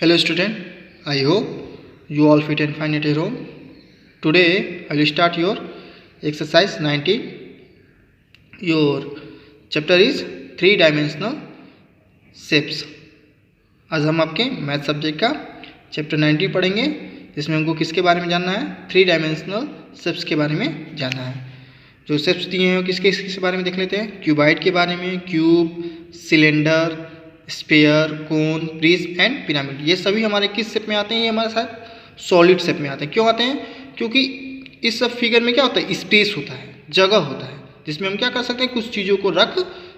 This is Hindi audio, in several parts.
Hello student, I hope you all fit and fine at your home. Today I will start your exercise 19. Your chapter is 3-dimensional shapes. आज हम आपके मैथ सब्जेक्ट का चैप्टर 19 पढ़ेंगे, जिसमें हमको किसके बारे में जानना है? 3-डायमेंशनल शेप्स के बारे में जानना है। जो शेप्स दिए हैं वो किसके किसके बारे में देख लेते हैं। क्यूबाइड के बारे में, cube, cylinder, sphere, cone, prism and pyramid, ये सभी हमारे किस शेप में आते हैं? ये हमारे साथ सॉलिड शेप में आते हैं। क्यों आते हैं? क्योंकि इस सब फिगर में क्या होता है? स्पेस होता है, जगह होता है, जिसमें हम क्या कर सकते हैं? कुछ चीज़ों को रख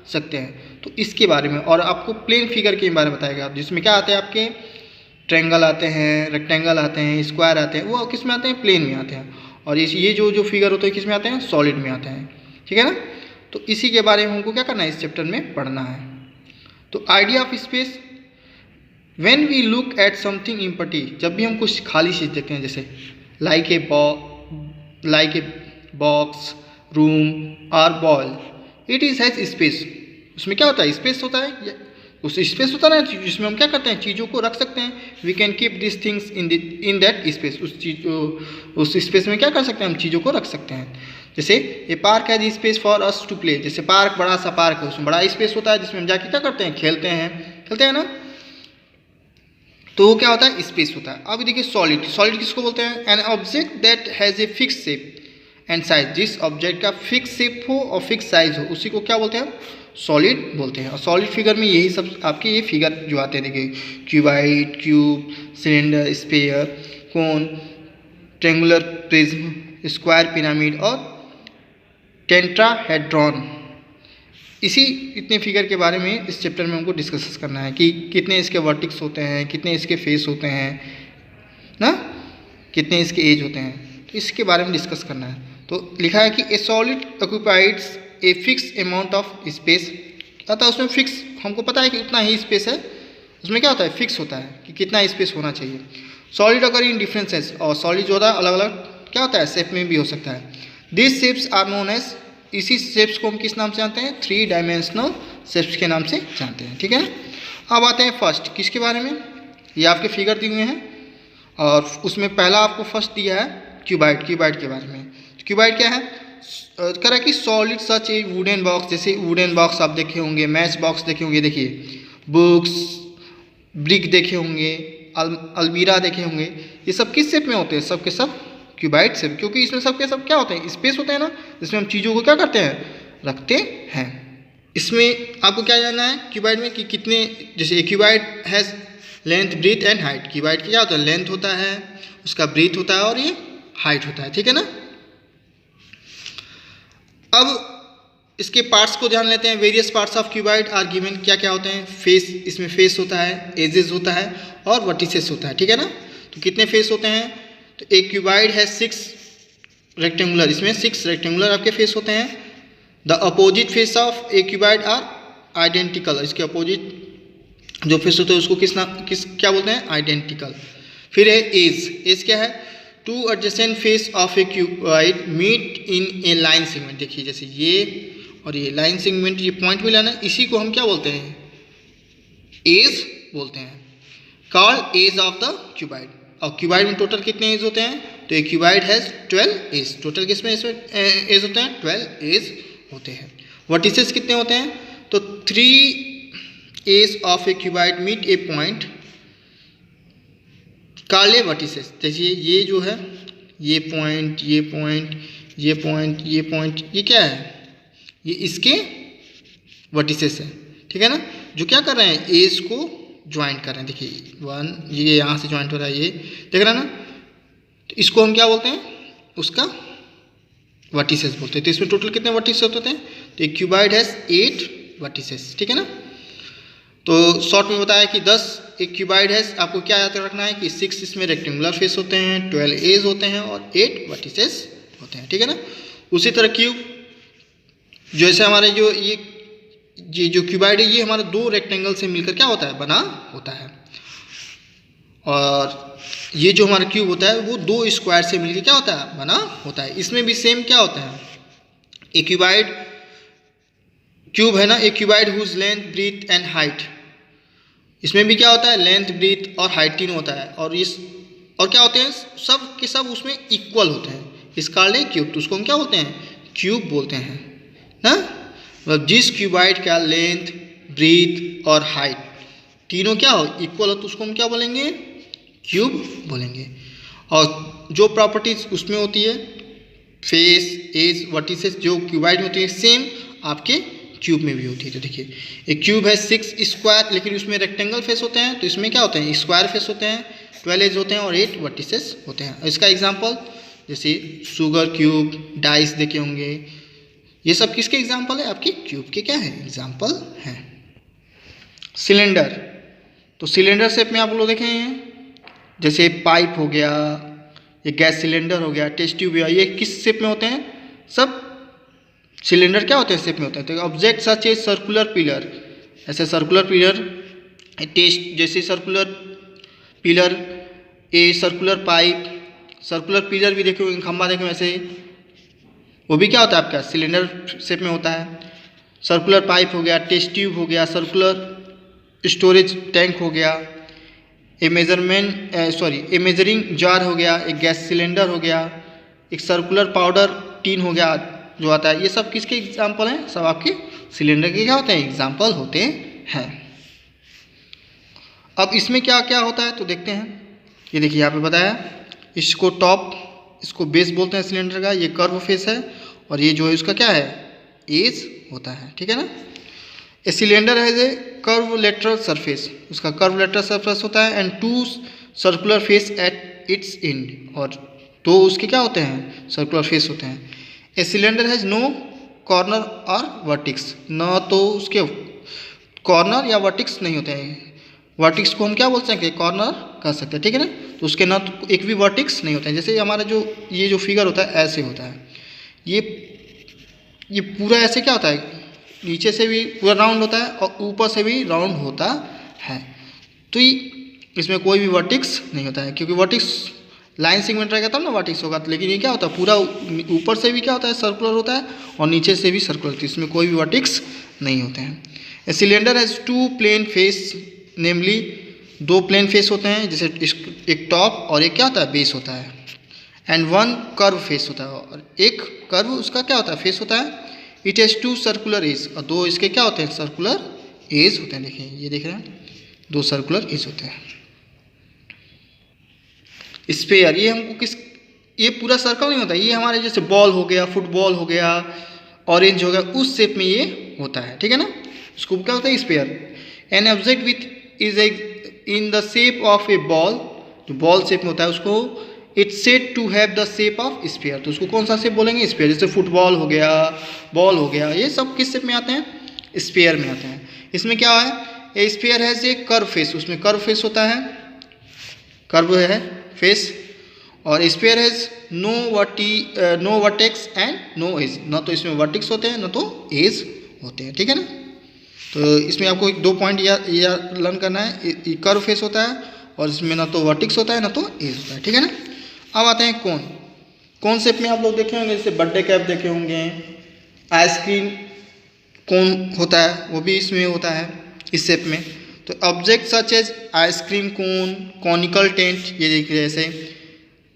सकते हैं। तो इसके बारे में, और आपको प्लेन फिगर के बारे में बताया गया, जिसमें क्या आते हैं? आपके ट्रायंगल आते हैं, रेक्टेंगल आते हैं, स्क्वायर आते हैं। वो किस में आते हैं? प्लेन में आते हैं। और ये जो फिगर होते हैं किस में आते हैं? सॉलिड में आते हैं। ठीक है ना? तो इसी के बारे में हमको क्या करना है? इस चैप्टर में पढ़ना है। तो idea of space, when we look at something empty, जब भी हम कुछ खाली चीज़ देखते हैं, जैसे लाइक ए बॉक्स, रूम और ball, it is has space. उसमें क्या होता है? स्पेस होता है। उस स्पेस होता है ना, जिसमें हम क्या करते हैं? चीज़ों को रख सकते हैं। We can keep this things in that space. उस स्पेस में क्या कर सकते हैं? हम चीज़ों को रख सकते हैं। जैसे a park has space for us to play. जैसे पार्क, बड़ा सा पार्क है, उसमें बड़ा स्पेस होता है, जिसमें हम जाके क्या करते हैं? खेलते हैं ना। तो वो क्या होता है? स्पेस होता है। अब देखिए सॉलिड किसको बोलते हैं? N object that has a fix shape and size. जिस ऑब्जेक्ट का फिक्स शेप हो और फिक्स साइज हो, उसी को क्या बोलते हैं? सॉलिड बोलते हैं। और सॉलिड फिगर में यही सब आपके ये फिगर जो आते हैं, देखिए क्यूबाइड, क्यूब, सिलेंडर, स्पेयर, कोन, ट्रायंगुलर प्रिज्म, स्क्वायर, पिरामिड और टेट्राहेड्रॉन। इतने फिगर के बारे में इस चैप्टर में हमको डिस्कस करना है कि कितने इसके वर्टिक्स होते हैं, कितने इसके फेस होते हैं ना, कितने इसके एज होते हैं। तो इसके बारे में डिस्कस करना है। तो लिखा है कि a solid occupies a fixed amount of space. अतः उसमें फिक्स, हमको पता है कि उतना ही स्पेस है। उसमें क्या होता है? फिक्स होता है कि कितना स्पेस होना चाहिए। सॉलिड अगर इन डिफरेंट शेप्स, और सॉलिड जो होता है अलग अलग क्या होता है? शेप में भी हो सकता है। This shapes are known as, इसी शेप्स को हम किस नाम से जानते हैं? 3-डायमेंशनल शेप्स के नाम से जानते हैं। ठीक है ना। अब आते हैं फर्स्ट, किसके बारे में? ये आपके फिगर दिए हुए हैं, और उसमें पहला आपको फर्स्ट दिया है क्यूबाइड के बारे में। क्यूबाइड क्या है? कह रहा है कि सॉलिड सच ए वुडन बॉक्स। जैसे वुडन बॉक्स आप देखे होंगे, मैच बॉक्स देखे होंगे, देखिए बुक्स, ब्रिक देखे होंगे, अलमीरा देखे होंगे। ये सब किस शेप में होते हैं? सब के सब क्यूबाइड शेप, क्योंकि इसमें सब के सब क्या होते हैं? स्पेस होते हैं ना, जिसमें हम चीज़ों को क्या करते हैं? रखते हैं। इसमें आपको क्या जानना है क्यूबाइड में कि कितने, जैसे cuboid has length, breadth and height. Cuboid क्या होता है? लेंथ होता है, उसका ब्रीथ होता है, और ये हाइट होता है। ठीक है ना। अब इसके पार्ट्स को जान लेते हैं। Various parts of cuboid are given. क्या क्या होते हैं? फेस, इसमें फेस होता है, एजेस होता है, और वर्टिसेस होता है। ठीक है ना। तो कितने फेस होते हैं? तो एक क्यूबाइड है 6 रेक्टेंगुलर, इसमें 6 रेक्टेंगुलर आपके फेस होते हैं। The opposite face of a cuboid are identical. इसके अपोजिट जो फेस होते हैं उसको किस क्या बोलते हैं? आइडेंटिकल। फिर है एज क्या है? 2 adjacent face of a cuboid meet in a line segment. देखिए जैसे ये और ये लाइन सेगमेंट, ये पॉइंट में लाना, इसी को हम क्या बोलते हैं? एज बोलते हैं। Called edge of the cuboid. और क्यूबाइड में टोटल कितने एज होते हैं? तो एक क्यूबाइड हैज़ 12 एज। टोटल किसमें इसमें एज होते हैं? 12 एज होते हैं। वर्टिसेस कितने होते हैं? तो 3 edge of a cuboid meet a point called a vertices. जैसे ये जो है, ये पॉइंट, ये पॉइंट, ये पॉइंट, ये पॉइंट, ये क्या है? ये इसके वर्टिसेस है। ठीक है ना। जो क्या कर रहे हैं? एज को ज्वाइंट कर रहे हैं। देखिए 1, ये यहाँ से ज्वाइंट हो रहा है, ये देख रहे हैं ना। तो इसको हम क्या बोलते हैं? उसका वर्टिसेस बोलते हैं। तो इसमें टोटल कितने वर्टिसेस होते हैं? तो एक क्यूबाइड हैज़ 8 वर्टिसेस। ठीक है ना। तो शॉर्ट में बताया कि 10 एक क्यूबाइड हैज़, आपको क्या याद रखना है कि 6 इसमें रेक्टेंगुलर फेस होते हैं, 12 एज होते हैं, और 8 वर्टिसेस होते हैं। ठीक है ना। उसी तरह क्यूब, जैसे हमारे जो क्यूबाइड है, ये हमारे 2 रेक्टेंगल से मिलकर क्या होता है? बना होता है। और ये जो हमारा क्यूब होता है वो 2 स्क्वायर से मिलकर क्या होता है? बना होता है। इसमें भी सेम क्या होता है? एक क्यूब है ना, एक cuboid whose length, breadth and height इसमें भी क्या होता है, लेंथ ब्रीथ और हाइट तीन होता है, और क्या होते हैं, सब के सब उसमें इक्वल होते हैं। इस कॉल्ड ए क्यूब, तो उसको हम क्या बोलते हैं, क्यूब बोलते हैं ना। मतलब जिस क्यूबाइड का लेंथ ब्रीथ और हाइट तीनों क्या हो, इक्वल हो, तो उसको हम क्या बोलेंगे, क्यूब बोलेंगे। और जो प्रॉपर्टीज उसमें होती है, फेस एज वर्टिसेस जो क्यूबाइड में होती है, सेम आपके क्यूब में भी होती है। तो देखिए एक क्यूब है 6 स्क्वायर, लेकिन उसमें रेक्टेंगल फेस होते हैं, तो इसमें क्या होते हैं, स्क्वायर फेस होते हैं, 12 एज होते हैं और 8 वर्टिसेस होते हैं। इसका एग्जांपल जैसे शुगर क्यूब, डाइस देखे होंगे, ये सब किसके एग्जांपल है, आपके क्यूब के क्या है, एग्जांपल हैं। सिलेंडर, तो सिलेंडर शेप में आप लोग देखे हैं, जैसे पाइप हो गया, ये गैस सिलेंडर हो गया, टेस्ट ट्यूब हो गया, ये किस शेप में होते हैं, सब सिलेंडर क्या होते हैं, शेप में होते हैं। तो object such a circular pillar, ऐसे सर्कुलर पिलर, टेस्ट जैसे circular pillar, a circular pipe, circular pillar भी देखे होंगे, खंभा देखे वैसे, वो भी क्या होता है आपका सिलेंडर शेप में होता है। सर्कुलर पाइप हो गया, टेस्ट ट्यूब हो गया, सर्कुलर स्टोरेज टैंक हो गया, ए मेजरिंग जार हो गया, एक गैस सिलेंडर हो गया, एक सर्कुलर पाउडर टीन हो गया जो आता है, ये सब किसके एग्जाम्पल हैं, सब आपके सिलेंडर के क्या होते हैं, एग्जाम्पल होते हैं। अब इसमें क्या क्या होता है तो देखते हैं। ये देखिए यहाँ पे बताया, इसको टॉप, इसको बेस बोलते हैं सिलेंडर का, ये कर्व फेस है, और ये जो है उसका क्या है, एज होता है, ठीक है ना। ए cylinder has a curve lateral surface, उसका कर्व लेटरल सरफेस होता है, and 2 circular face at its and, और 2 उसके क्या होते हैं, सर्कुलर फेस होते हैं। A cylinder has no corner और वर्टिक्स, न तो उसके कॉर्नर या वर्टिक्स नहीं होते हैं। वर्टिक्स को हम क्या बोल सकते हैं, कॉर्नर कह सकते हैं, ठीक है ना। तो उसके न तो एक भी वर्टिक्स नहीं होते हैं। जैसे हमारा ये जो फिगर होता है ऐसे होता है, ये पूरा ऐसे क्या होता है, नीचे से भी पूरा राउंड होता है और ऊपर से भी राउंड होता है। तो इसमें कोई भी वर्टिक्स नहीं होता है, क्योंकि वर्टिक्स लाइन सेगमेंट रहेगा तब ना वर्टिक्स होगा। लेकिन ये क्या होता है, पूरा ऊपर से भी क्या होता है, सर्कुलर होता है, और नीचे से भी सर्कुलर होती है, इसमें कोई भी वर्टिक्स नहीं होते हैं। A cylinder has 2 plane face, namely 2 plane face होते हैं, जैसे एक टॉप और एक क्या होता है, बेस होता है, एंड 1 कर्व फेस होता है, और एक कर्व उसका क्या होता है, फेस होता है। इट हैज 2 सर्कुलर एज, और 2 इसके क्या होते हैं, सर्कुलर एज होते हैं। देखिए ये देख रहे हैं, 2 सर्कुलर एज होते हैं। स्पेयर, ये हमको ये पूरा सर्कल नहीं होता, ये हमारे जैसे बॉल हो गया, फुटबॉल हो गया, ऑरेंज हो गया, उस शेप में ये होता है, ठीक है ना। उसको क्या होता है, sphere. An object with is in the shape of a ball, जो बॉल शेप में होता है उसको it's said to have the shape of sphere, तो उसको कौन सा शेप बोलेंगे, स्पेयर। जैसे फुटबॉल हो गया, बॉल हो गया, ये सब किस शेप में आते हैं, स्पेयर में आते हैं। इसमें क्या है, a sphere has a curve face, उसमें कर्व फेस होता है, कर्व है फेस, और sphere has no vertex and no edge, न तो इसमें वर्टिक्स होते हैं न तो एज होते हैं, ठीक है ना। तो इसमें आपको 2 पॉइंट लर्न करना है, कर्व फेस होता है और इसमें ना तो वर्टिक्स होता है ना तो एज होता है, ठीक है ना। अब आते हैं कौन शेप में आप लोग देखे होंगे, जैसे बर्थडे कैप देखे होंगे, आइसक्रीम कोन होता है, वो भी इसमें होता है इस शेप में। तो object such as ice cream cone, conical tent, ये देखिए जैसे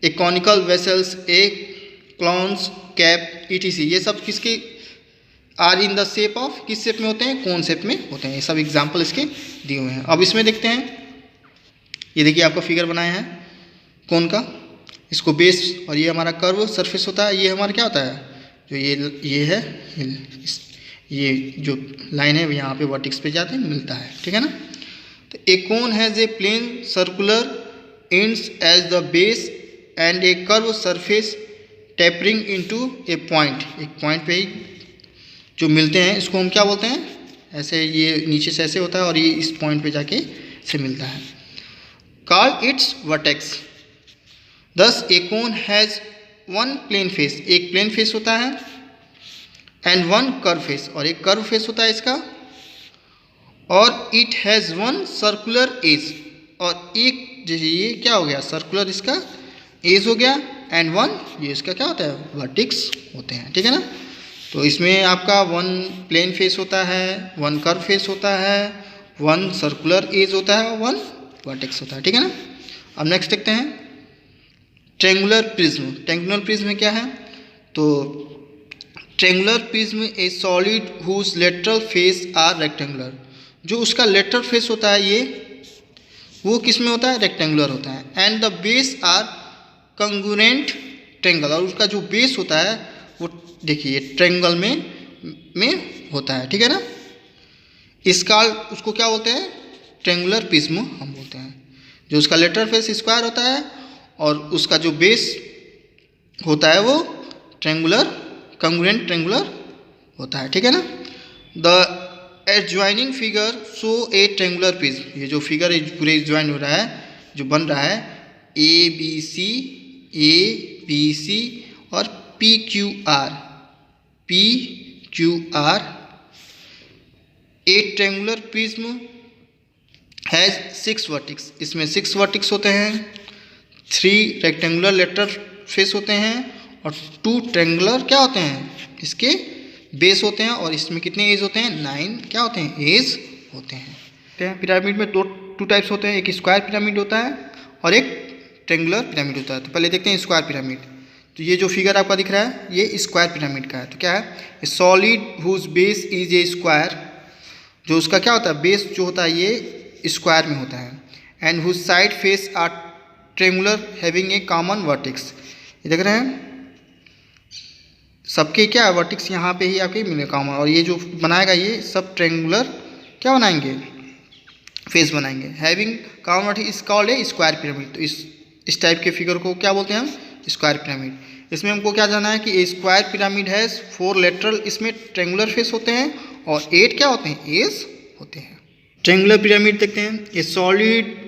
एक कॉनिकल वेसल्स, एक क्लाउन्स कैप, ईटीसी, ये सब किसके are in the shape of, किस शेप में होते हैं, कौन शेप में होते हैं। ये सब एग्जाम्पल इसके दिए हुए हैं। अब इसमें देखते हैं, ये देखिए आपका फिगर बनाया है कौन का, इसको बेस और ये हमारा कर्व सरफेस होता है। ये हमारा क्या होता है, जो ये है, ये जो लाइन है यहाँ पे वर्टिक्स पे जाते हैं, मिलता है, ठीक है ना। तो a cone has a plane circular ends as the base and a curve surface tapering into a point, एक पॉइंट पे ही जो मिलते हैं इसको हम क्या बोलते हैं, ऐसे ये नीचे से ऐसे होता है और ये इस पॉइंट पे जाके से मिलता है। Called its vertex. दस ए कोन हैज 1 प्लेन फेस, एक प्लेन फेस होता है, एंड 1 कर्व फेस, और एक कर्व फेस होता है इसका, और इट हैज़ 1 सर्कुलर एज, और एक जैसे ये क्या हो गया, सर्कुलर इसका एज हो गया, एंड 1 ये इसका क्या होता है, वर्टिक्स होते हैं, ठीक है ना। तो इसमें आपका 1 प्लेन फेस होता है, 1 कर्व फेस होता है, वन सर्कुलर एज होता है और वन वर्टेक्स होता है, ठीक है ना। अब नेक्स्ट देखते हैं ट्रेंगुलर प्रिज्म। ट्रेंगुलर प्रिज्म में क्या है, तो triangular prism a solid whose lateral face are rectangular. जो उसका लेटरल फेस होता है ये वो किस में होता है, रेक्टेंगुलर होता है। And the base are congruent triangle, और उसका जो बेस होता है वो देखिए ट्रेंगल में होता है, ठीक है ना। इसका उसको क्या बोलते हैं, ट्रेंगुलर प्रिज्म हम बोलते हैं। जो उसका लेटरल फेस स्क्वायर होता है और उसका जो बेस होता है वो ट्रेंगुलर कंगुरेंट ट्रेंगुलर होता है, ठीक है ना। The adjoining figure show A triangular prism. ये जो फिगर पूरे ज्वाइन हो रहा है, जो बन रहा है ए बी सी और P Q R, A triangular prism has 6 vertices. इसमें 6 वर्टिक्स होते हैं, 3 रेक्टेंगुलर लेटरल फेस होते हैं और 2 ट्रेंगुलर क्या होते हैं, इसके बेस होते हैं। और इसमें कितने एज होते हैं, 9 क्या होते हैं, एज होते हैं। पिरामिड में टू टाइप्स होते हैं, एक स्क्वायर पिरामिड होता है और एक ट्रेंगुलर पिरामिड होता है। तो पहले देखते हैं स्क्वायर पिरामिड। तो ये जो फिगर आपका दिख रहा है ये स्क्वायर पिरामिड का है। तो क्या है, solid whose base is a square. जो उसका क्या होता है, बेस जो होता है ये स्क्वायर में होता है। And whose side face are triangular having a common vertex. ये देख रहे हैं सबके क्या है, वर्टेक्स यहाँ पे ही आपके मिले कॉमन। और ये जो बनाएगा ये सब ट्रेंगुलर क्या बनाएंगे, फेस बनाएंगे। Having common vertex is called A square pyramid. तो इस टाइप के फिगर को क्या बोलते हैं हम, स्क्वायर पिरामिड। इसमें हमको क्या जानना है कि स्क्वायर पिरामिड है 4 लेटरल, इसमें ट्रेंगुलर फेस होते हैं और 8 क्या होते हैं, एज होते हैं। ट्रेंगुलर पिरामिड देखते हैं, ए solid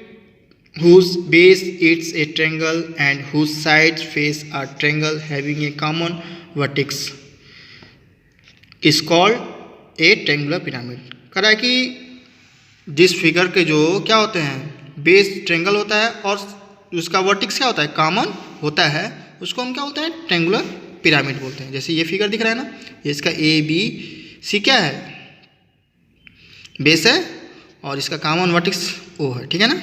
whose base is a triangle and whose sides face a triangle having a common vertex is called a triangular pyramid। कह रहा है कि जिस फिगर के जो क्या होते हैं, बेस ट्रेंगल होता है और उसका वर्टेक्स क्या होता है, कॉमन होता है, उसको हम क्या बोलते हैं, ट्रेंगुलर पिरामिड बोलते हैं। जैसे ये फिगर दिख रहा है ना, ये इसका ए बी सी क्या है, बेस है और इसका कॉमन वर्टेक्स ओ है, ठीक है ना।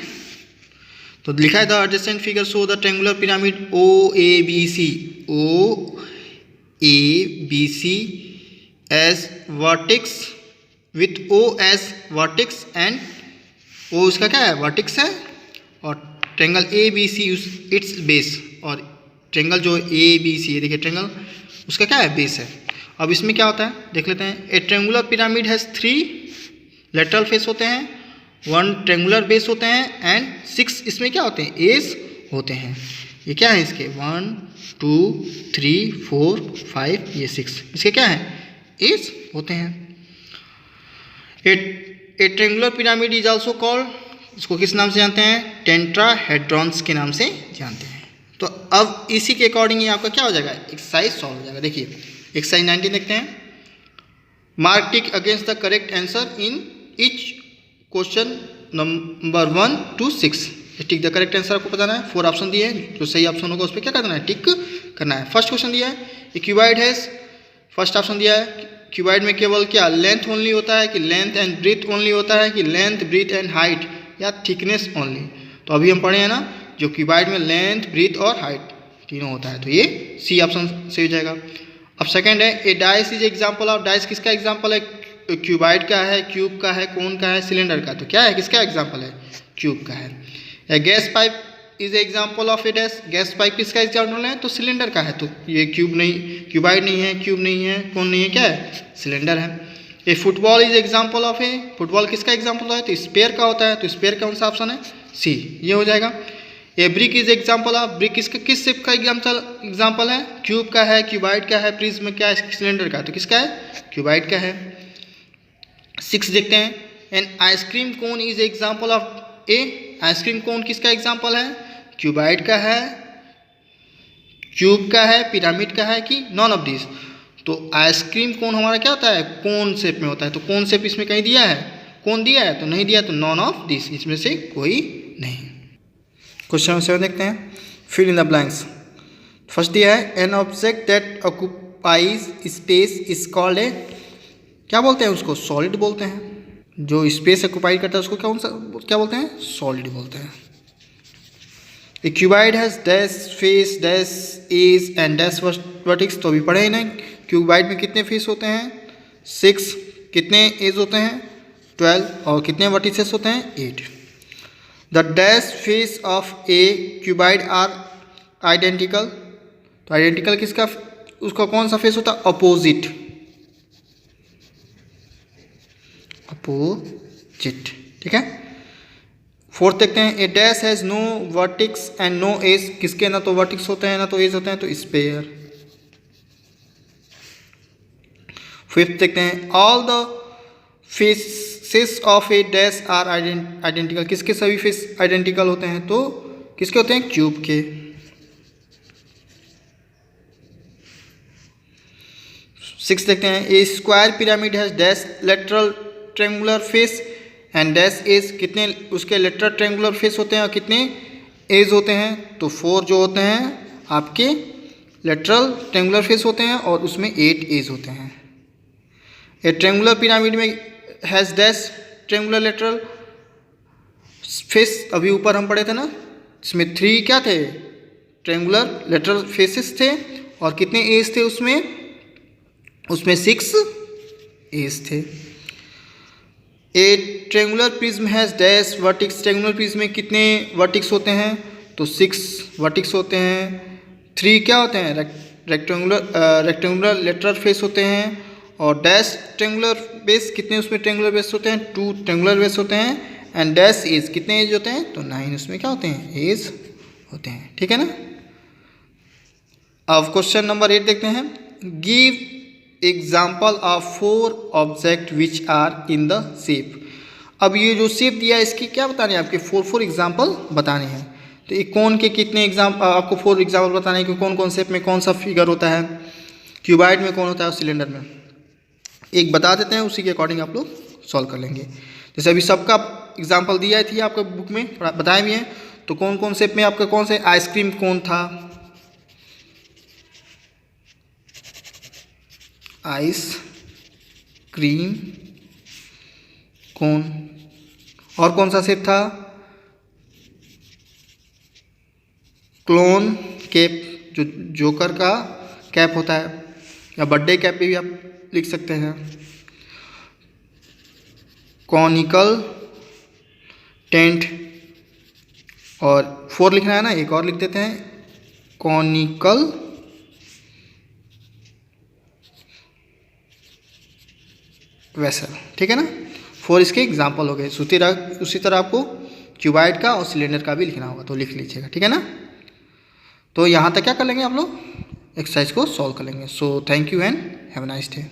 तो लिखा है the adjacent figure show the triangular pyramid O A B C as vertex with O as vertex and O उसका क्या है, वर्टेक्स है और triangle A B C its base. और ट्रेंगल जो ए बी सी है देखिए ट्रेंगल उसका क्या है, बेस है। अब इसमें क्या होता है देख लेते हैं। A triangular pyramid has 3 lateral face होते हैं, 1 ट्रेंगुलर बेस होते हैं एंड 6 इसमें क्या होते हैं, एज होते हैं। ये क्या है इसके 1 2 3 4 5 ये 6 इसके क्या है, एज होते हैं। A triangular pyramid is also called, इसको किस नाम से जानते हैं, टेट्राहेड्रॉन्स के नाम से जानते हैं। तो अब इसी के अकॉर्डिंग ये आपका क्या हो जाएगा, एक्सरसाइज सॉल्व हो जाएगा। देखिए एक्सरसाइज 19 देखते हैं। Mark tick against the correct answer in each question number 1 to 6। Tick the correct answer आपको बताना है। 4 ऑप्शन दिए हैं, जो सही ऑप्शन होगा उस पर क्या करना है, टिक करना है। फर्स्ट क्वेश्चन दिया है ए क्यूबाइड हैज, फर्स्ट ऑप्शन दिया है क्यूबाइड में केवल क्या लेंथ ओनली होता है, कि लेंथ एंड ब्रीथ ओनली होता है, कि लेंथ ब्रीथ एंड हाइट या थिकनेस ओनली। तो अभी हम पढ़े हैं ना, जो क्यूबाइड में लेंथ ब्रीथ और हाइट तीनों होता है, तो ये सी ऑप्शन सही हो जाएगा। अब सेकंड है a dice is example of, dice किसका एग्जाम्पल है, क्यूबाइड का है, क्यूब का है, कोन का है, सिलेंडर का। तो क्या है, किसका एग्जाम्पल है, क्यूब का है। A gas pipe is example of a dash, gas pipe किसका एग्जाम्पल है, तो सिलेंडर का है। तो ये क्यूब नहीं, क्यूबाइड नहीं है, क्यूब नहीं है, कोन नहीं है, क्या है, सिलेंडर है। A football is example of a, football किसका एग्जाम्पल है, तो स्पेयर का होता है। तो स्पेयर कौन सा ऑप्शन है, सी, ये हो जाएगा। A brick is example of, brick किसका किस शेप का एग्जाम्पल है, क्यूब का है, क्यूबाइड का है, प्रिज्म क्या है, सिलेंडर का। तो किसका है, क्यूबाइड का है। 6 देखते हैं। An ice cream cone is example of A, ice cream cone किसका एग्जाम्पल है, क्यूबाइड का है, क्यूब का है, पिरामिड का है, कि नॉन ऑफ दिस। तो आइसक्रीम कोन हमारा क्या होता है, कोन शेप में होता है। तो कोन शेप इसमें कहीं दिया है, कोन दिया है तो नहीं दिया, तो नॉन ऑफ दिस, इसमें से कोई नहीं। क्वेश्चन 7 देखते हैं। Fill in the blanks. First दिया है an object that occupies space is called a, क्या बोलते हैं उसको, सॉलिड बोलते हैं। जो स्पेस ऑक्युपाइड करता है उसको क्या बोलते हैं, सॉलिड बोलते हैं। A cuboid has dash face dash edge and dash vertex, तो अभी पढ़े ही ना, क्यूबाइड में कितने फेस होते हैं 6, कितने एज होते हैं 12, और कितने वर्टिसेस होते हैं 8। The dash face of a cuboid are identical, तो आइडेंटिकल किसका, उसका कौन सा फेस होता है, अपोजिट, अपोजिट, ठीक है। फोर्थ देखते हैं, a dash has no vertex and no edge, किसके ना तो वर्टिक्स होते हैं ना तो एज होते हैं, तो स्पेयर। फिफ्थ देखते हैं, all the faces of a dash are identical, किसके सभी फेस आइडेंटिकल होते हैं, तो किसके होते हैं, क्यूब के। सिक्स देखते हैं, a square pyramid has dash lateral triangular face and dash edge, कितने उसके लेटरल ट्रेंगुलर फेस होते हैं और कितने एज होते हैं, तो 4 जो होते हैं आपके लेटरल ट्रेंगुलर फेस होते हैं और उसमें 8 एज होते हैं। ए ट्रेंगुलर पिरामिड में has dash triangular lateral face, अभी ऊपर हम पढ़े थे ना, इसमें 3 क्या थे, ट्रेंगुलर लेटरल फेसेस थे, और कितने एज थे उसमें 6 एज थे। A triangular prism has dash vertex, triangular prism में कितने वर्टिक्स होते हैं, तो 6 वर्टिक्स होते हैं। 3 क्या होते हैं, रेक्टेंगुलर लेटरल फेस होते हैं, और डैश ट्रेंगुलर बेस, कितने उसमें ट्रेंगुलर बेस होते हैं, 2 ट्रेंगुलर बेस होते हैं। एंड डैश एज, कितने एज होते हैं, तो 9 उसमें क्या होते हैं, एज होते हैं, ठीक है ना। अब क्वेश्चन नंबर 8 देखते हैं, give example of 4 object which are in the shape. अब ये जो शेप दिया है इसकी क्या बताने हैं, आपके 4 एग्जाम्पल बताने हैं। तो एक कौन के कितने एग्जाम्पल, आपको 4 एग्जाम्पल बताने हैं कि कौन कौन शेप में कौन सा फिगर होता है, क्यूबाइड में कौन होता है, सिलेंडर में। एक बता देते हैं, उसी के अकॉर्डिंग आप लोग सॉल्व कर लेंगे। जैसे अभी सबका एग्जाम्पल दिया थी आपके बुक में, बताए भी हैं, तो कौन कौन शेप में आपका कौन से आइसक्रीम कौन था, आइस क्रीम कोन, और कौन सा शेप था, क्लोन कैप, जो जोकर का कैप होता है, या बर्थडे कैप भी आप लिख सकते हैं। कॉनिकल टेंट, और 4 लिखना है ना, एक और लिख देते हैं, कॉनिकल वेसल, ठीक है ना। 4 इसके एग्जाम्पल हो गए। उसी तरह आपको क्यूबाइड का और सिलेंडर का भी लिखना होगा, तो लिख लीजिएगा, ठीक है ना। तो यहाँ तक क्या कर लेंगे आप लोग, एक्सरसाइज को सॉल्व कर लेंगे। So thank you and have a nice day.